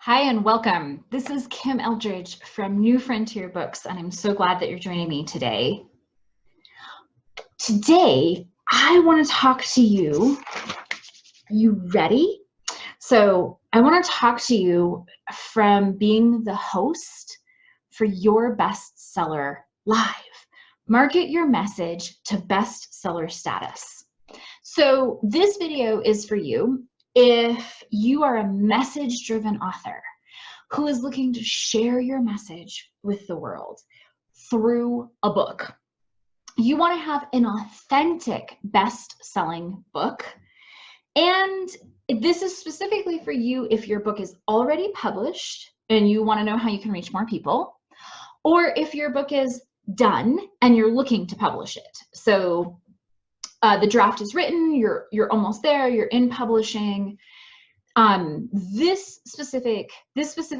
Hi and welcome. This is Kim Eldridge from New Frontier Books, and I'm so glad that you're joining me today. Today, I want to talk to you. Are you ready? So I want to talk to you from being the host for your bestseller live. Market your message to bestseller status. So this video is for you if you are a message-driven author who is looking to share your message with the world through a book. You want to have an authentic best-selling book. And this is specifically for you if your book is already published and you want to know how you can reach more people, or if your book is done and you're looking to publish it. So the draft is written, you're almost there, you're in publishing. This specific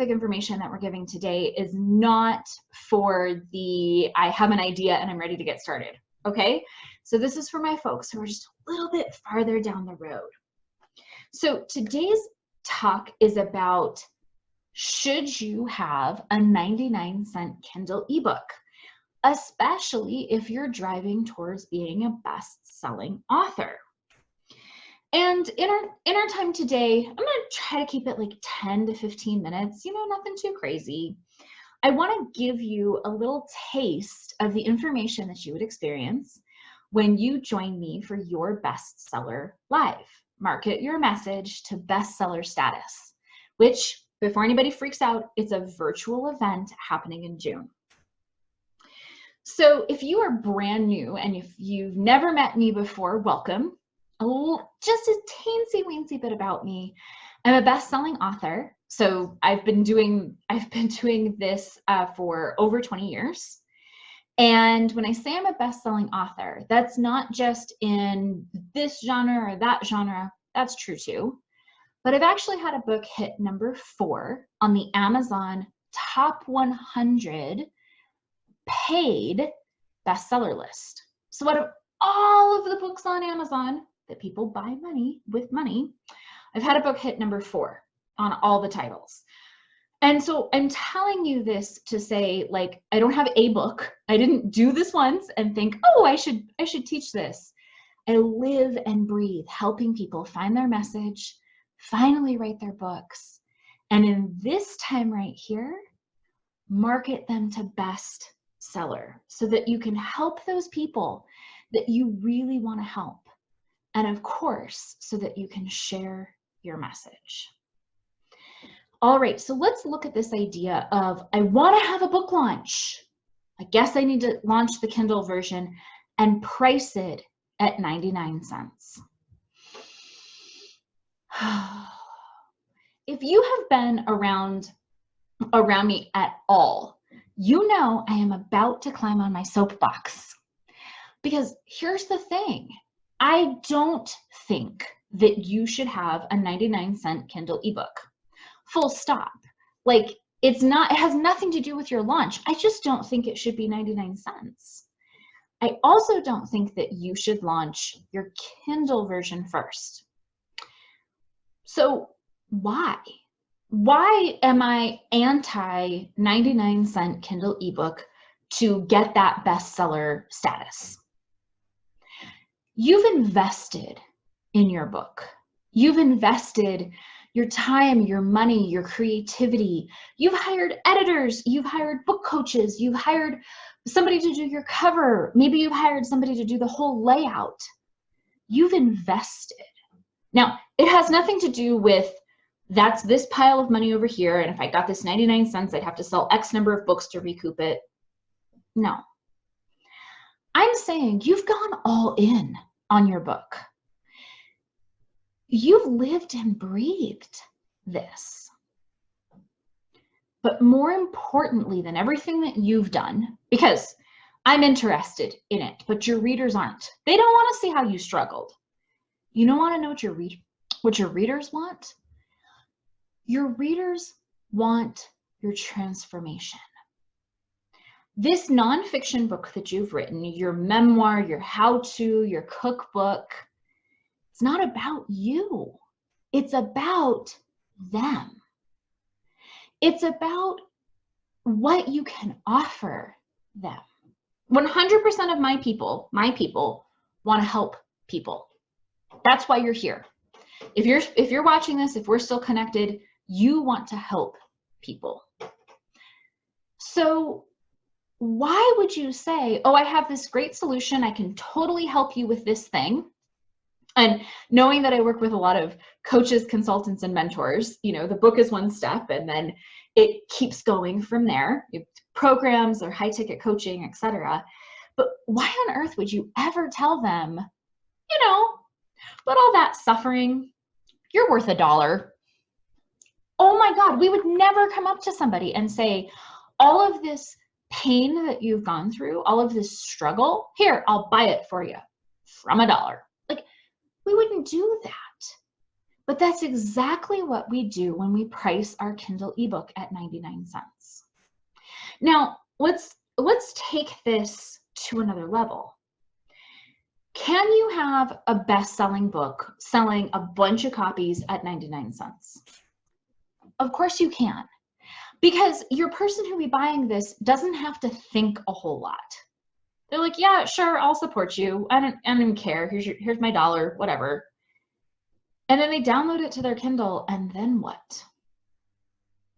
information that we're giving today is not for the I have an idea and I'm ready to get started. Okay, so this is for my folks who are just a little bit farther down the road. So today's talk is about, should you have a 99-cent Kindle ebook, especially if you're driving towards being a best-selling author. And in our time today, I'm going to try to keep it like 10 to 15 minutes, nothing too crazy. I want to give you a little taste of the information that you would experience when you join me for your bestseller live. Market your message to bestseller status, which, before anybody freaks out, it's a virtual event happening in June. So if you are brand new and if you've never met me before, welcome. Just a teensy-weensy bit about me. I'm a best-selling author. So I've been doing this for over 20 years. And when I say I'm a best-selling author, that's not just in this genre or that genre. That's true too. But I've actually had a book hit number 4 on the Amazon top 100 paid bestseller list. So out of all of the books on Amazon that people buy with money, I've had a book hit number 4 on all the titles. And so I'm telling you this to say, like, I don't have a book. I didn't do this once and think, oh, I should teach this. I live and breathe helping people find their message, finally write their books, and in this time right here, market them to bestseller so that you can help those people that you really want to help. And of course, so that you can share your message. All right, so let's look at this idea of, I want to have a book launch. I guess I need to launch the Kindle version and price it at 99 cents. If you have been around me at all, you know I am about to climb on my soapbox. Because here's the thing. I don't think that you should have a 99-cent Kindle ebook. Full stop. Like, it has nothing to do with your launch. I just don't think it should be 99 cents. I also don't think that you should launch your Kindle version first. So why? Why am I anti 99-cent Kindle ebook to get that bestseller status? You've invested in your book. You've invested your time, your money, your creativity. You've hired editors. You've hired book coaches. You've hired somebody to do your cover. Maybe you've hired somebody to do the whole layout. You've invested. Now, it has nothing to do with that's this pile of money over here, and if I got this 99 cents, I'd have to sell X number of books to recoup it. No. I'm saying you've gone all in on your book. You've lived and breathed this. But more importantly than everything that you've done, because I'm interested in it, but your readers aren't. They don't want to see how you struggled. You don't want to know what your readers want? Your readers want your transformation. This nonfiction book that you've written, your memoir, your how-to, your cookbook, it's not about you. It's about them. It's about what you can offer them. 100% of my people want to help people. That's why you're here. If you're watching this, if we're still connected, you want to help people. So why would you say, oh, I have this great solution, I can totally help you with this thing? And knowing that I work with a lot of coaches, consultants, and mentors, the book is one step, and then it keeps going from there. Programs or high ticket coaching, etc. But why on earth would you ever tell them, but all that suffering, you're worth $1. Oh my God, we would never come up to somebody and say, all of this pain that you've gone through, all of this struggle, here, I'll buy it for you from $1. Like, we wouldn't do that. But that's exactly what we do when we price our Kindle ebook at 99 cents. Now, let's take this to another level. Can you have a best-selling book selling a bunch of copies at 99 cents? Of course you can, because your person who will be buying this doesn't have to think a whole lot. They're like, yeah, sure, I'll support you. I don't even care. Here's my $1, whatever. And then they download it to their Kindle, and then what?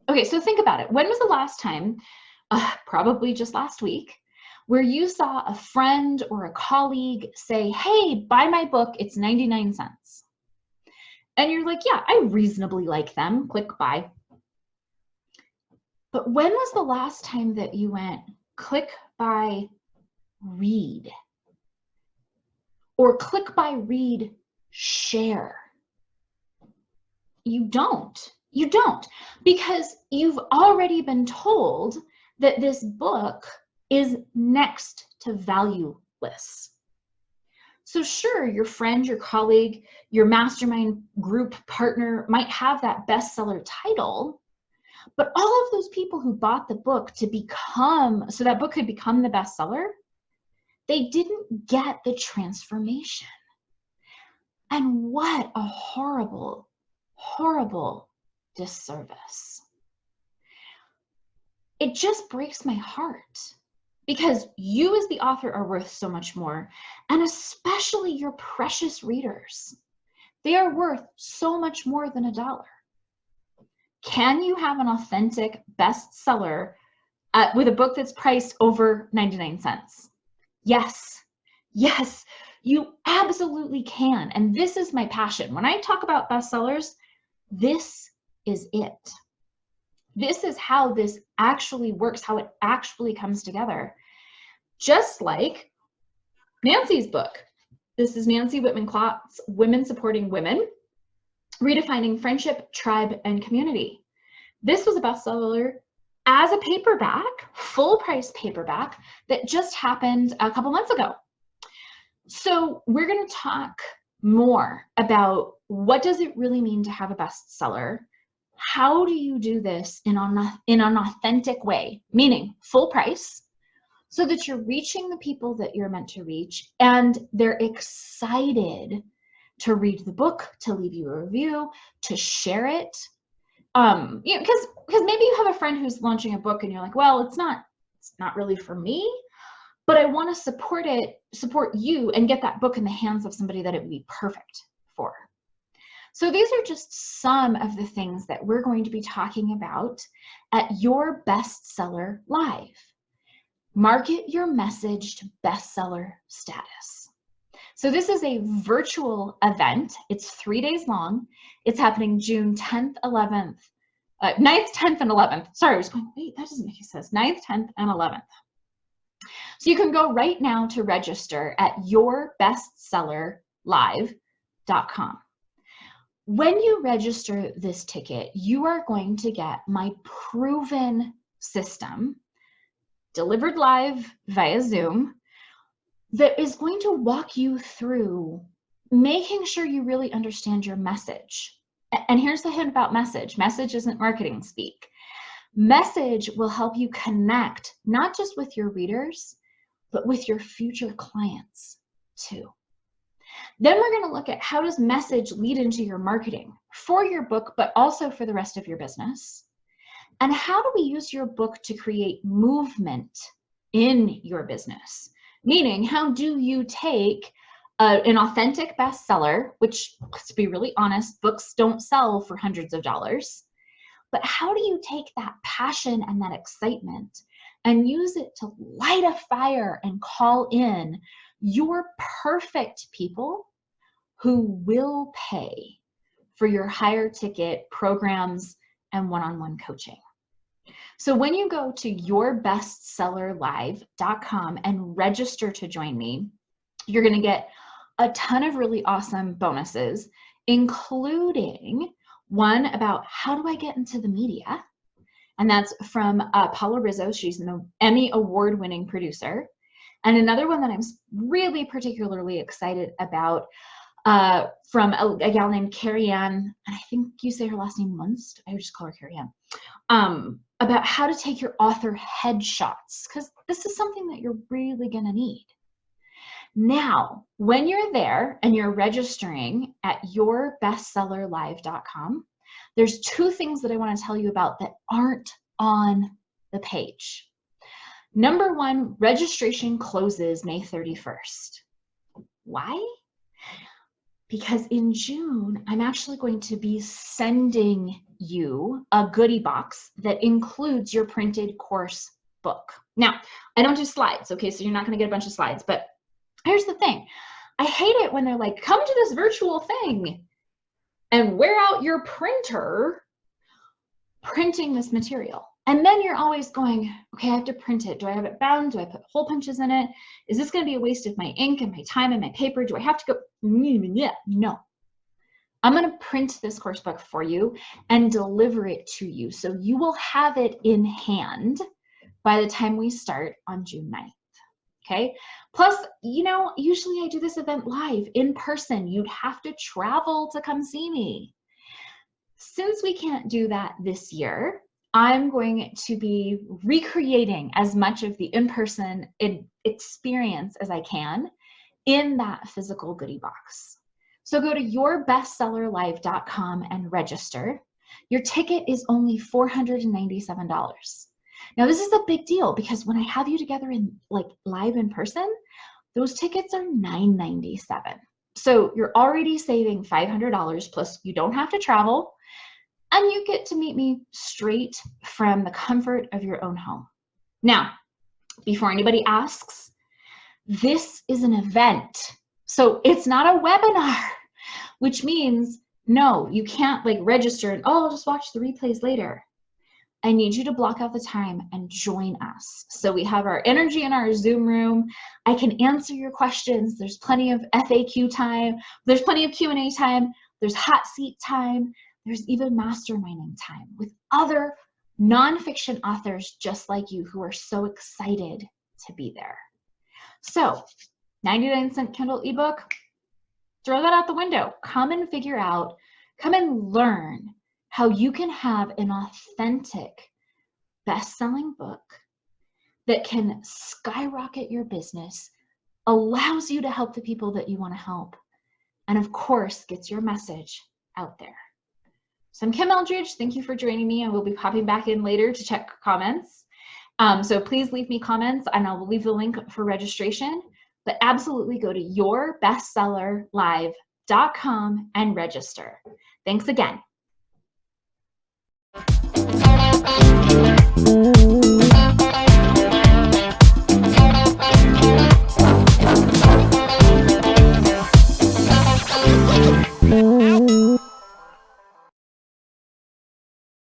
Okay, so think about it. When was the last time, probably just last week, where you saw a friend or a colleague say, hey, buy my book, it's 99 cents. And you're like, yeah, I reasonably like them, click buy. But when was the last time that you went, click buy, read? Or click buy, read, share? You don't, because you've already been told that this book is next to valueless. So sure, your friend, your colleague, your mastermind group partner might have that bestseller title, but all of those people who bought the book so that book could become the bestseller, they didn't get the transformation. And what a horrible, horrible disservice. It just breaks my heart, because you as the author are worth so much more, and especially your precious readers. They are worth so much more than $1. Can you have an authentic bestseller with a book that's priced over 99 cents? Yes, you absolutely can. And this is my passion. When I talk about bestsellers, this is it. This is how this actually works, how it actually comes together. Just like Nancy's book. This is Nancy Whitman-Klotz's Women Supporting Women, Redefining Friendship, Tribe, and Community. This was a bestseller as a paperback, full price paperback, that just happened a couple months ago. So we're going to talk more about what does it really mean to have a bestseller? How do you do this in an authentic way, meaning full price, so that you're reaching the people that you're meant to reach, and they're excited to read the book, to leave you a review, to share it. Because maybe you have a friend who's launching a book and you're like, well, it's not really for me, but I want to support you and get that book in the hands of somebody that it would be perfect for. So these are just some of the things that we're going to be talking about at Your Bestseller Live. Market your message to bestseller status. So this is a virtual event. It's 3 days long. It's happening June 10th, 11th, 9th, 10th, and 11th. Sorry, I was going, wait, that doesn't make sense. 9th, 10th, and 11th. So you can go right now to register at yourbestsellerlive.com. When you register this ticket, you are going to get my proven system delivered live via Zoom that is going to walk you through making sure you really understand your message. And here's the hint about message. Message isn't marketing speak. Message will help you connect not just with your readers, but with your future clients too. Then we're going to look at how does message lead into your marketing for your book, but also for the rest of your business. And how do we use your book to create movement in your business? Meaning, how do you take an authentic bestseller, which, let's be really honest, books don't sell for hundreds of dollars, but how do you take that passion and that excitement and use it to light a fire and call in your perfect people who will pay for your higher ticket programs and one-on-one coaching? So when you go to yourbestsellerlive.com and register to join me, you're going to get a ton of really awesome bonuses, including one about how do I get into the media? And that's from Paula Rizzo. She's an Emmy award-winning producer. And another one that I'm really particularly excited about from a gal named Carrie Ann, and I think you say her last name Munst. I would just call her Carrie Ann. About how to take your author headshots, because this is something that you're really going to need. Now, when you're there and you're registering at yourbestsellerlive.com, there's two things that I want to tell you about that aren't on the page. Number one, registration closes May 31st. Why? Because in June, I'm actually going to be sending you a goodie box that includes your printed course book. Now, I don't do slides, okay? So you're not going to get a bunch of slides, but here's the thing. I hate it when they're like, come to this virtual thing and wear out your printer printing this material. And then you're always going, okay, I have to print it. Do I have it bound? Do I put hole punches in it? Is this going to be a waste of my ink and my time and my paper? Do I have to go? No. I'm going to print this course book for you and deliver it to you. So you will have it in hand by the time we start on June 9th. Okay. Plus, you know, usually I do this event live in person. You'd have to travel to come see me. Since we can't do that this year, I'm going to be recreating as much of the in-person experience as I can in that physical goodie box. So go to yourbestsellerlive.com and register. Your ticket is only $497. Now this is a big deal because when I have you together in like live in person, those tickets are $997. So you're already saving $500 plus you don't have to travel. And you get to meet me straight from the comfort of your own home. Now, before anybody asks, this is an event. So it's not a webinar, which means, no, you can't like register and, oh, I'll just watch the replays later. I need you to block out the time and join us. So we have our energy in our Zoom room. I can answer your questions. There's plenty of FAQ time. There's plenty of Q&A time. There's hot seat time. There's even masterminding time with other nonfiction authors just like you who are so excited to be there. So 99-cent Kindle ebook, throw that out the window. Come and figure out, come and learn how you can have an authentic best-selling book that can skyrocket your business, allows you to help the people that you want to help, and of course, gets your message out there. So I'm Kim Eldridge. Thank you for joining me. I will be popping back in later to check comments. So please leave me comments and I will leave the link for registration. But absolutely go to yourbestsellerlive.com and register. Thanks again.